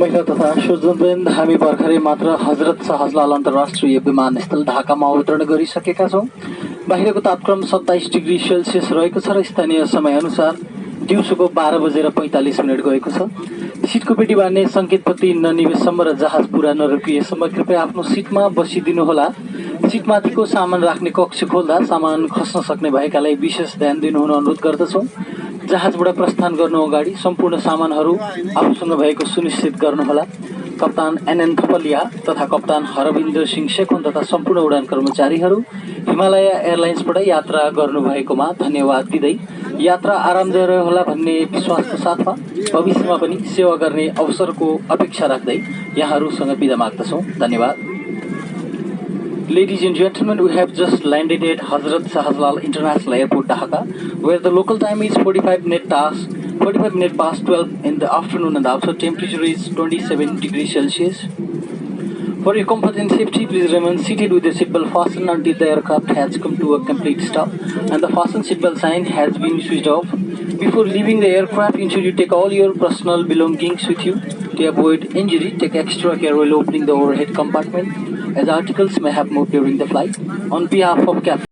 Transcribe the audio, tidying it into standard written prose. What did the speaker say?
महिला तथा स्वजनवृन्द हामी भर्खरै मात्र हजरत शाहजलाल अन्तर्राष्ट्रिय विमानस्थल ढाकामा अवतरण गरिसकेका छौँ। बाहिरको तापक्रम 27 डिग्री सेल्सियस रहेको छ र स्थानीय समयअनुसार दिउँसोको 12:45 गएको छ। सिटको पेटी बाँड्ने सङ्केतपट्टि ननिवेशसम्म र जहाज पुरा नरोकिएसम्म कृपया आफ्नो सिटमा बसिदिनुहोला। सिटमाथिको सामान राख्ने कक्ष खोल्दा सामान खस्न सक्ने भएकाले विशेष ध्यान दिनुहुन अनुरोध गर्दछौँ। जहाजबाट प्रस्थान गर्नु अगाडि सम्पूर्ण सामानहरू आफूसँग भएको सुनिश्चित गर्नुहोला। कप्तान एनएन थपलिया तथा कप्तान हरविन्दर सिंह शेखोन तथा सम्पूर्ण उडान कर्मचारीहरू हिमालय एयरलाइन्सबाट यात्रा गर्नुभएकोमा धन्यवाद दिँदै यात्रा आरामदायक होला भन्ने विश्वासको साथमा भविष्यमा पनि सेवा गर्ने अवसरको अपेक्षा राख्दै यहाँहरूसँग बिदा माग्दछौँ। धन्यवाद। Ladies and gentlemen, we have just landed at Hazrat Shahjalal International Airport, Dhaka, where the local time is 45 minutes past 12 in the afternoon and the outside temperature is 27 degrees Celsius. For your comfort and safety, please remain seated with the seatbelt fastened until the aircraft has come to a complete stop and the fasten seatbelt sign has been switched off. Before leaving the aircraft, ensure you take all your personal belongings with you. To avoid injury, take extra care while opening the overhead compartment, as articles may have moved during the flight. On behalf of Captain